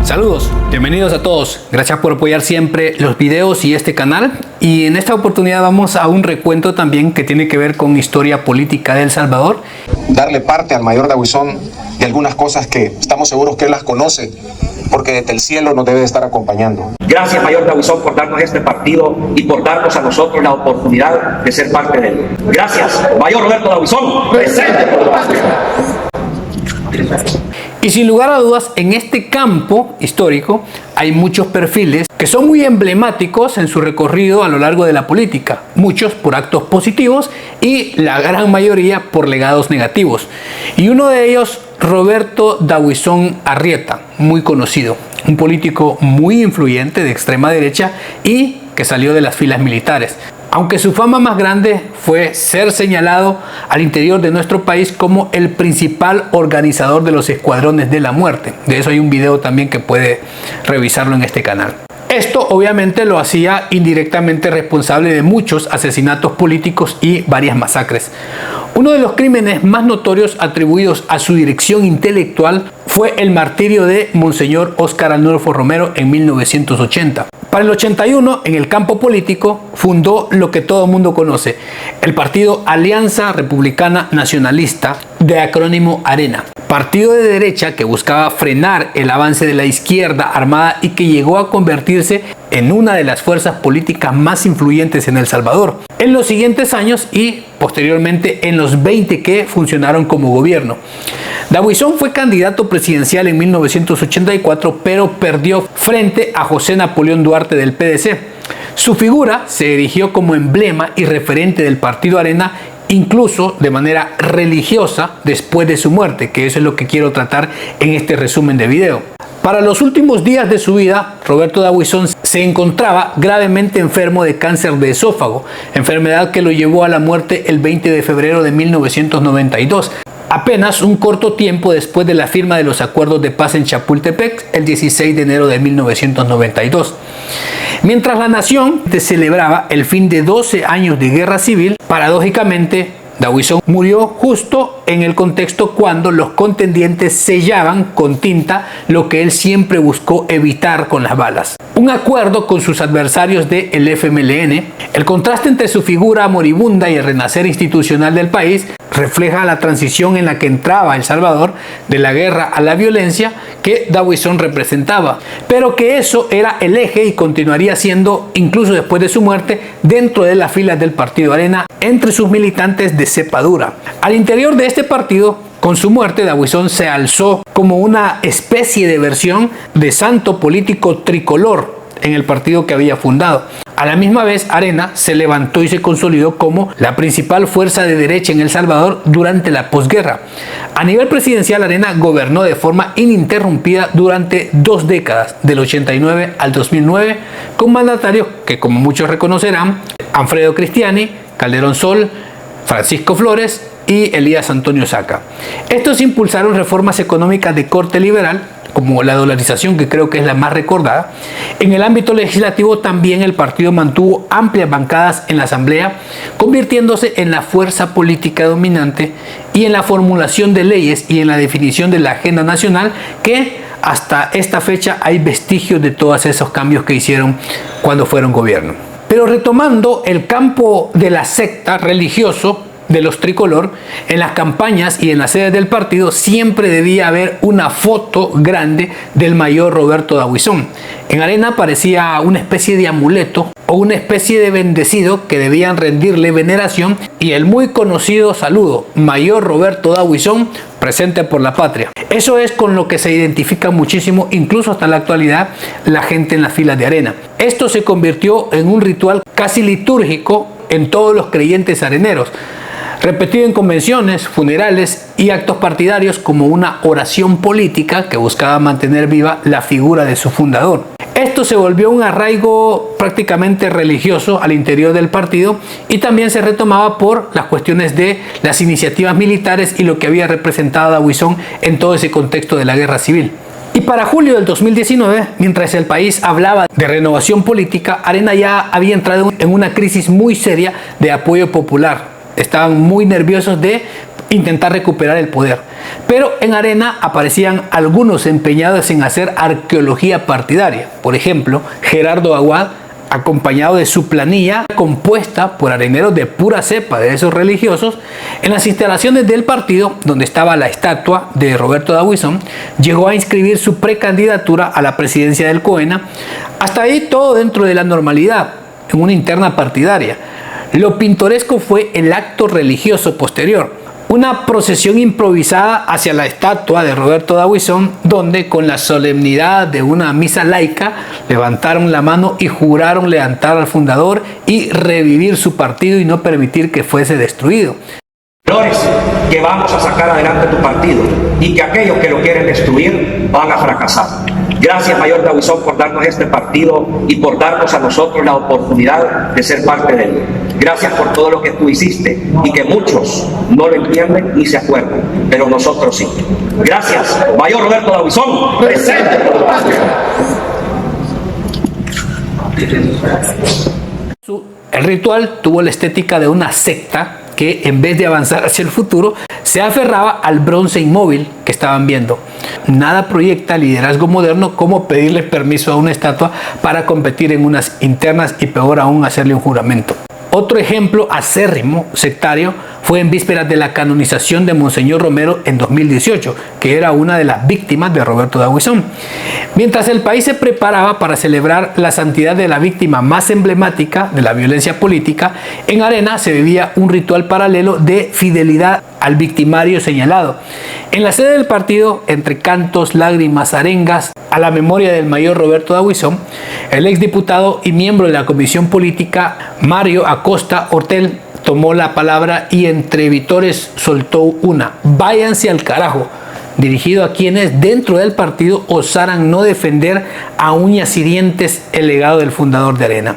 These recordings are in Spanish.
Saludos, bienvenidos a todos. Gracias por apoyar siempre los videos y este canal. Y en esta oportunidad vamos a un recuento también que tiene que ver con historia política de El Salvador. Darle parte al mayor Dawison de algunas cosas que estamos seguros que él las conoce, porque desde el cielo nos debe estar acompañando. Gracias, mayor Dawison, por darnos este partido y por darnos a nosotros la oportunidad de ser parte de él. Gracias, mayor Roberto Dawison, presente por la patria. Y sin lugar a dudas, en este campo histórico hay muchos perfiles que son muy emblemáticos en su recorrido a lo largo de la política, muchos por actos positivos y la gran mayoría por legados negativos. Y uno de ellos, Roberto Dawison Arrieta, muy conocido, un político muy influyente de extrema derecha y que salió de las filas militares. Aunque su fama más grande fue ser señalado al interior de nuestro país como el principal organizador de los escuadrones de la muerte. De eso hay un video también que puede revisarlo en este canal. Esto obviamente lo hacía indirectamente responsable de muchos asesinatos políticos y varias masacres. Uno de los crímenes más notorios atribuidos a su dirección intelectual fue el martirio de Monseñor Óscar Arnulfo Romero en 1980. Para el 81, en el campo político, fundó lo que todo el mundo conoce, el partido Alianza Republicana Nacionalista, de acrónimo ARENA. Partido de derecha que buscaba frenar el avance de la izquierda armada y que llegó a convertirse en una de las fuerzas políticas más influyentes en El Salvador en los siguientes años y posteriormente en los 20 que funcionaron como gobierno. Dawison fue candidato presidencial en 1984, pero perdió frente a José Napoleón Duarte del PDC. Su figura se erigió como emblema y referente del partido ARENA, incluso de manera religiosa después de su muerte, que eso es lo que quiero tratar en este resumen de video. Para los últimos días de su vida, Roberto Dawison se encontraba gravemente enfermo de cáncer de esófago, enfermedad que lo llevó a la muerte el 20 de febrero de 1992. Apenas un corto tiempo después de la firma de los acuerdos de paz en Chapultepec, el 16 de enero de 1992. Mientras la nación celebraba el fin de 12 años de guerra civil, paradójicamente, Dawison murió justo en el contexto cuando los contendientes sellaban con tinta lo que él siempre buscó evitar con las balas: un acuerdo con sus adversarios del FMLN. El contraste entre su figura moribunda y el renacer institucional del país refleja la transición en la que entraba El Salvador de la guerra a la violencia que Dawison representaba, pero que eso era el eje y continuaría siendo incluso después de su muerte dentro de las filas del partido ARENA entre sus militantes de cepa dura. Al interior de este partido, con su muerte, Dawison se alzó como una especie de versión de santo político tricolor en el partido que había fundado. A la misma vez, ARENA se levantó y se consolidó como la principal fuerza de derecha en El Salvador durante la posguerra. A nivel presidencial, ARENA gobernó de forma ininterrumpida durante 2 décadas, del 89 al 2009, con mandatarios que, como muchos reconocerán, Alfredo Cristiani, Calderón Sol, Francisco Flores y Elías Antonio Saca. Estos impulsaron reformas económicas de corte liberal, como la dolarización, que creo que es la más recordada. En el ámbito legislativo también el partido mantuvo amplias bancadas en la Asamblea, convirtiéndose en la fuerza política dominante y en la formulación de leyes y en la definición de la agenda nacional, que hasta esta fecha hay vestigios de todos esos cambios que hicieron cuando fueron gobierno. Pero retomando el campo de la secta religioso de los tricolor, en las campañas y en las sedes del partido siempre debía haber una foto grande del mayor Roberto Dawison. En ARENA parecía una especie de amuleto o una especie de bendecido que debían rendirle veneración, y el muy conocido saludo: mayor Roberto Dawison, presente por la patria. Eso es con lo que se identifica muchísimo, incluso hasta la actualidad, la gente en las filas de ARENA. Esto se convirtió en un ritual casi litúrgico en todos los creyentes areneros, repetido en convenciones, funerales y actos partidarios como una oración política que buscaba mantener viva la figura de su fundador. Esto se volvió un arraigo prácticamente religioso al interior del partido y también se retomaba por las cuestiones de las iniciativas militares y lo que había representado Dawison en todo ese contexto de la guerra civil. Y para julio del 2019, mientras el país hablaba de renovación política, ARENA ya había entrado en una crisis muy seria de apoyo popular. Estaban muy nerviosos de intentar recuperar el poder. Pero en Arena aparecían algunos empeñados en hacer arqueología partidaria. Por ejemplo, Gerardo Aguad, acompañado de su planilla compuesta por areneros de pura cepa de esos religiosos, en las instalaciones del partido, donde estaba la estatua de Roberto D'Aubuisson, llegó a inscribir su precandidatura a la presidencia del COENA. Hasta ahí todo dentro de la normalidad, en una interna partidaria. Lo pintoresco fue el acto religioso posterior. Una procesión improvisada hacia la estatua de Roberto D'Aubuisson, donde con la solemnidad de una misa laica levantaron la mano y juraron levantar al fundador y revivir su partido y no permitir que fuese destruido. Señores, que vamos a sacar adelante tu partido y que aquellos que lo quieren destruir van a fracasar. Gracias, Mayor D'Aubuisson, por darnos este partido y por darnos a nosotros la oportunidad de ser parte de él. Gracias por todo lo que tú hiciste y que muchos no lo entienden ni se acuerdan, pero nosotros sí. Gracias, Mayor Roberto D'Aubuisson, presente por la patria. El ritual tuvo la estética de una secta que, en vez de avanzar hacia el futuro, se aferraba al bronce inmóvil que estaban viendo. Nada proyecta liderazgo moderno como pedirle permiso a una estatua para competir en unas internas y, peor aún, hacerle un juramento. Otro ejemplo acérrimo sectario fue en vísperas de la canonización de Monseñor Romero en 2018, que era una de las víctimas de Roberto D'Aubuisson. Mientras el país se preparaba para celebrar la santidad de la víctima más emblemática de la violencia política, en Arena se vivía un ritual paralelo de fidelidad al victimario señalado. En la sede del partido, entre cantos, lágrimas, arengas, a la memoria del mayor Roberto D'Aubuisson, el exdiputado y miembro de la Comisión Política Mario Acosta Hortel tomó la palabra y entre vítores soltó una: váyanse al carajo, dirigido a quienes dentro del partido osaran no defender a uñas y dientes el legado del fundador de Arena.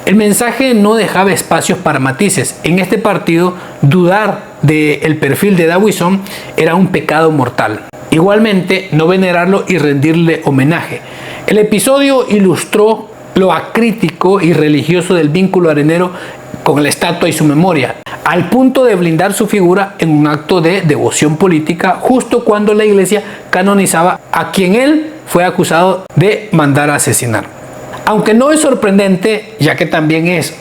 El mensaje no dejaba espacios para matices. En este partido, dudar del perfil de D'Aubuisson era un pecado mortal. Igualmente, no venerarlo y rendirle homenaje. El episodio ilustró lo acrítico y religioso del vínculo arenero con la estatua y su memoria, al punto de blindar su figura en un acto de devoción política justo cuando la iglesia canonizaba a quien él fue acusado de mandar a asesinar. Aunque no es sorprendente, ya que también es,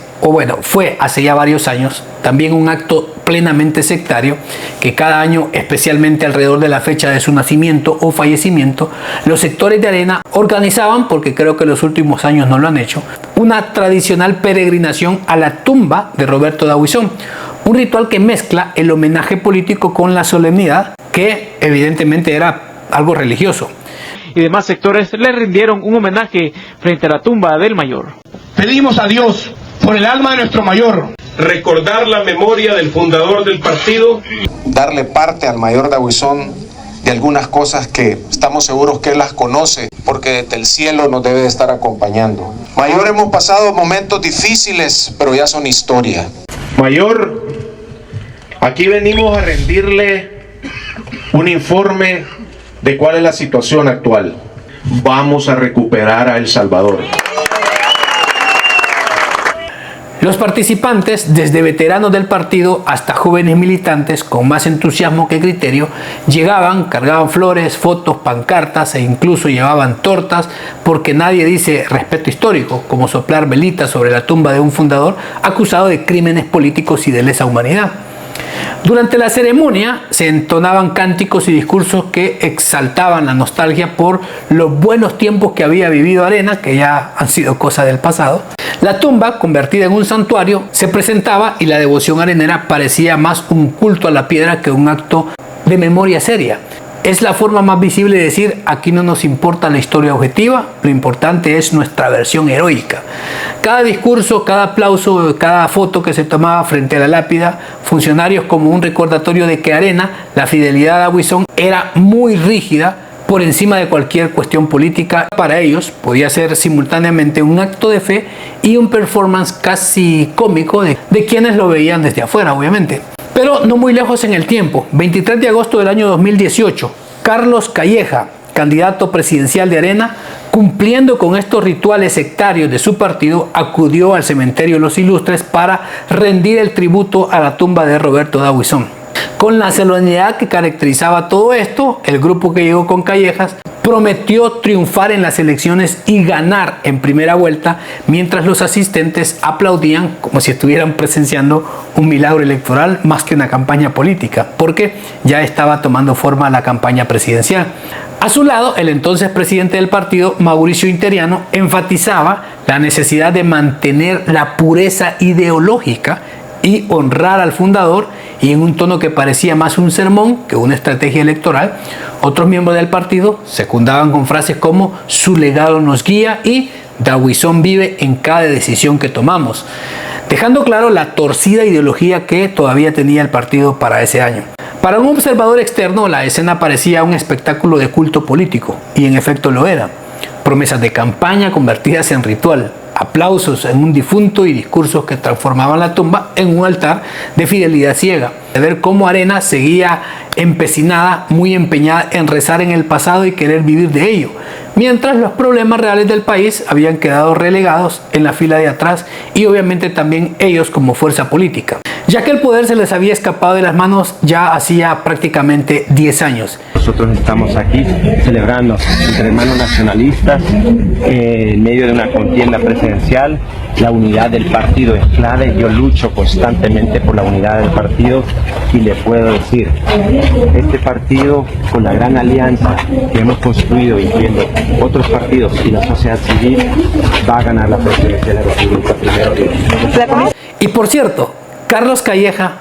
fue hace ya varios años, también un acto plenamente sectario, que cada año, especialmente alrededor de la fecha de su nacimiento o fallecimiento, los sectores de Arena organizaban, porque creo que los últimos años no lo han hecho, una tradicional peregrinación a la tumba de Roberto D'Aubuisson, un ritual que mezcla el homenaje político con la solemnidad, que evidentemente era algo religioso. Y demás sectores le rindieron un homenaje frente a la tumba del mayor. Pedimos a Dios, por el alma de nuestro mayor, recordar la memoria del fundador del partido, darle parte al mayor D'Aubuisson de algunas cosas que estamos seguros que él las conoce, porque desde el cielo nos debe de estar acompañando. Mayor, hemos pasado momentos difíciles, pero ya son historia. Mayor, aquí venimos a rendirle un informe de cuál es la situación actual. Vamos a recuperar a El Salvador. Los participantes, desde veteranos del partido hasta jóvenes militantes con más entusiasmo que criterio, llegaban, cargaban flores, fotos, pancartas e incluso llevaban tortas, porque nadie dice respeto histórico, como soplar velitas sobre la tumba de un fundador acusado de crímenes políticos y de lesa humanidad. Durante la ceremonia se entonaban cánticos y discursos que exaltaban la nostalgia por los buenos tiempos que había vivido Arena, que ya han sido cosa del pasado. La tumba, convertida en un santuario, se presentaba y la devoción arenera parecía más un culto a la piedra que un acto de memoria seria. Es la forma más visible de decir: aquí no nos importa la historia objetiva, lo importante es nuestra versión heroica. Cada discurso, cada aplauso, cada foto que se tomaba frente a la lápida, funcionarios como un recordatorio de que Arena, la fidelidad a D'Aubuisson, era muy rígida por encima de cualquier cuestión política. Para ellos podía ser simultáneamente un acto de fe y un performance casi cómico de quienes lo veían desde afuera, obviamente. Pero no muy lejos en el tiempo, 23 de agosto del año 2018, Carlos Calleja, candidato presidencial de Arena, cumpliendo con estos rituales sectarios de su partido, acudió al cementerio Los Ilustres para rendir el tributo a la tumba de Roberto D'Aubuisson. Con la solemnidad que caracterizaba todo esto, el grupo que llegó con Callejas prometió triunfar en las elecciones y ganar en primera vuelta, mientras los asistentes aplaudían como si estuvieran presenciando un milagro electoral más que una campaña política, porque ya estaba tomando forma la campaña presidencial. A su lado, el entonces presidente del partido, Mauricio Interiano, enfatizaba la necesidad de mantener la pureza ideológica y honrar al fundador, y en un tono que parecía más un sermón que una estrategia electoral. Otros miembros del partido secundaban con frases como "su legado nos guía" y "Dawison vive en cada decisión que tomamos", dejando claro la torcida ideología que todavía tenía el partido para ese año. Para un observador externo, la escena parecía un espectáculo de culto político, y en efecto lo era. Promesas de campaña convertidas en ritual, aplausos en un difunto y discursos que transformaban la tumba en un altar de fidelidad ciega. De ver cómo Arena seguía empecinada, muy empeñada en rezar en el pasado y querer vivir de ello, mientras los problemas reales del país habían quedado relegados en la fila de atrás, y obviamente también ellos como fuerza política, ya que el poder se les había escapado de las manos ya hacía prácticamente 10 años. Nosotros estamos aquí celebrando entre hermanos nacionalistas en medio de una contienda presidencial. La unidad del partido es clave. Yo lucho constantemente por la unidad del partido, y le puedo decir, este partido, con la gran alianza que hemos construido, incluyendo otros partidos y la sociedad civil, va a ganar la presidencia de la República primero. Y por cierto, Carlos Calleja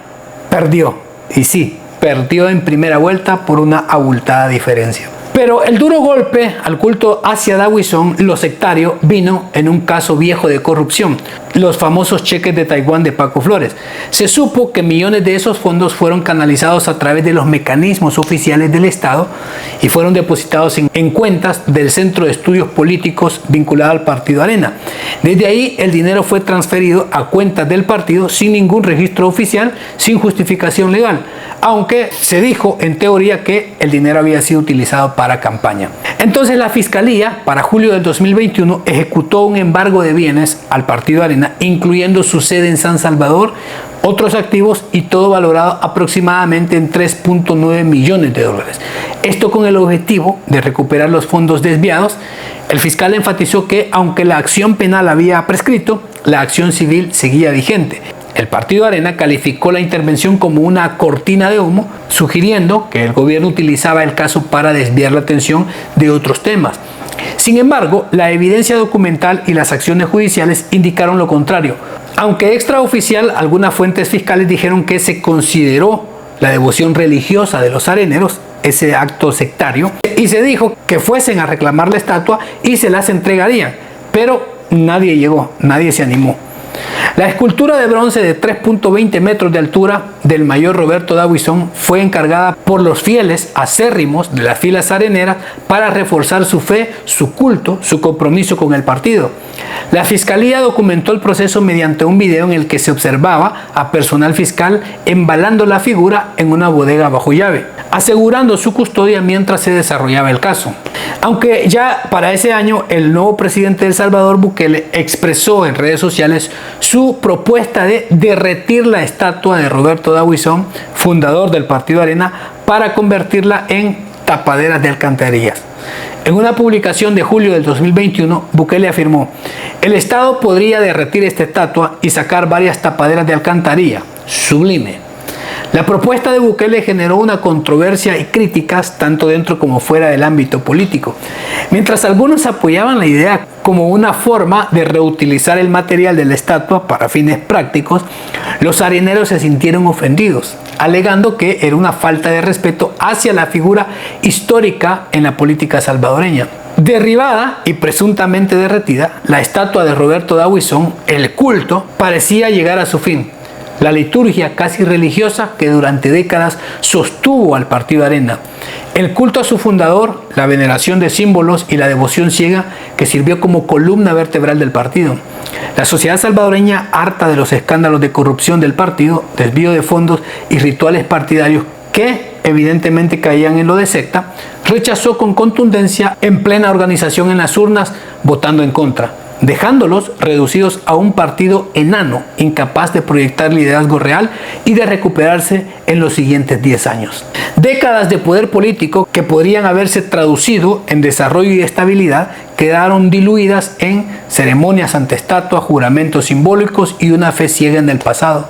perdió, y sí, perdió en primera vuelta por una abultada diferencia. Pero el duro golpe al culto hacia Dawison, lo sectario, vino en un caso viejo de corrupción, los famosos cheques de Taiwán de Paco Flores. Se supo que millones de esos fondos fueron canalizados a través de los mecanismos oficiales del Estado y fueron depositados en cuentas del Centro de Estudios Políticos vinculado al Partido Arena. Desde ahí el dinero fue transferido a cuentas del partido sin ningún registro oficial, sin justificación legal, aunque se dijo en teoría que el dinero había sido utilizado para campaña. Entonces la Fiscalía, para julio del 2021, ejecutó un embargo de bienes al Partido Arena, incluyendo su sede en San Salvador, otros activos, y todo valorado aproximadamente en 3.9 millones de dólares. Esto con el objetivo de recuperar los fondos desviados. El fiscal enfatizó que, aunque la acción penal había prescrito, la acción civil seguía vigente. El Partido Arena calificó la intervención como una cortina de humo, sugiriendo que el gobierno utilizaba el caso para desviar la atención de otros temas. Sin embargo, la evidencia documental y las acciones judiciales indicaron lo contrario. Aunque extraoficial, algunas fuentes fiscales dijeron que se consideró la devoción religiosa de los areneros, ese acto sectario, y se dijo que fuesen a reclamar la estatua y se las entregarían, pero nadie llegó, nadie se animó. La escultura de bronce de 3.20 metros de altura del mayor Roberto Dawison fue encargada por los fieles acérrimos de las filas areneras para reforzar su fe, su culto, su compromiso con el partido. La Fiscalía documentó el proceso mediante un video en el que se observaba a personal fiscal embalando la figura en una bodega bajo llave, asegurando su custodia mientras se desarrollaba el caso. Aunque ya para ese año el nuevo presidente de El Salvador, Bukele, expresó en redes sociales su propuesta de derretir la estatua de Roberto Dawison, fundador del Partido Arena, para convertirla en tapaderas de alcantarillas. En una publicación de julio del 2021, Bukele afirmó: "El Estado podría derretir esta estatua y sacar varias tapaderas de alcantarilla. Sublime". La propuesta de Bukele generó una controversia y críticas tanto dentro como fuera del ámbito político. Mientras algunos apoyaban la idea como una forma de reutilizar el material de la estatua para fines prácticos, los areneros se sintieron ofendidos, alegando que era una falta de respeto hacia la figura histórica en la política salvadoreña. Derribada y presuntamente derretida, la estatua de Roberto Dawison, el culto, parecía llegar a su fin. La liturgia casi religiosa que durante décadas sostuvo al Partido Arena, el culto a su fundador, la veneración de símbolos y la devoción ciega que sirvió como columna vertebral del partido. La sociedad salvadoreña, harta de los escándalos de corrupción del partido, desvío de fondos y rituales partidarios que evidentemente caían en lo de secta, rechazó con contundencia en plena organización en las urnas, votando en contra. dejándolos reducidos a un partido enano, incapaz de proyectar liderazgo real y de recuperarse en los siguientes 10 años. Décadas de poder político que podrían haberse traducido en desarrollo y estabilidad quedaron diluidas en ceremonias ante estatuas, juramentos simbólicos y una fe ciega en el pasado.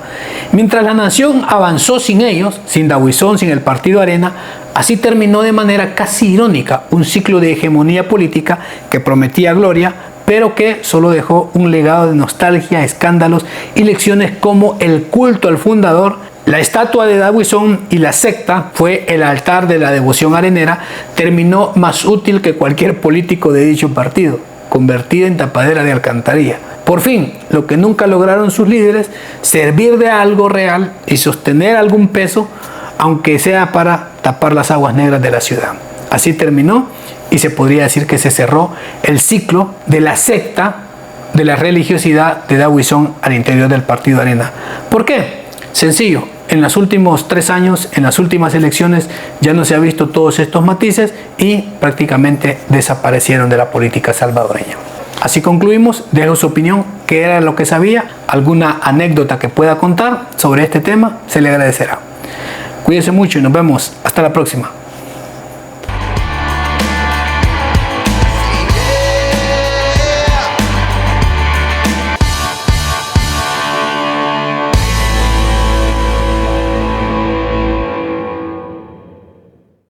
Mientras la nación avanzó sin ellos, sin Dawison, sin el Partido Arena, así terminó de manera casi irónica un ciclo de hegemonía política que prometía gloria, pero que solo dejó un legado de nostalgia, escándalos y lecciones como el culto al fundador. La estatua de Dawison y la secta fue el altar de la devoción arenera, terminó más útil que cualquier político de dicho partido, convertida en tapadera de alcantarilla. Por fin, lo que nunca lograron sus líderes, servir de algo real y sostener algún peso, aunque sea para tapar las aguas negras de la ciudad. Así terminó y se podría decir que se cerró el ciclo de la secta de la religiosidad de Dawison al interior del Partido Arena. ¿Por qué? Sencillo, en los últimos 3 años, en las últimas elecciones, ya no se ha visto todos estos matices y prácticamente desaparecieron de la política salvadoreña. Así concluimos. Dejo su opinión, qué era lo que sabía, alguna anécdota que pueda contar sobre este tema, se le agradecerá. Cuídense mucho y nos vemos hasta la próxima.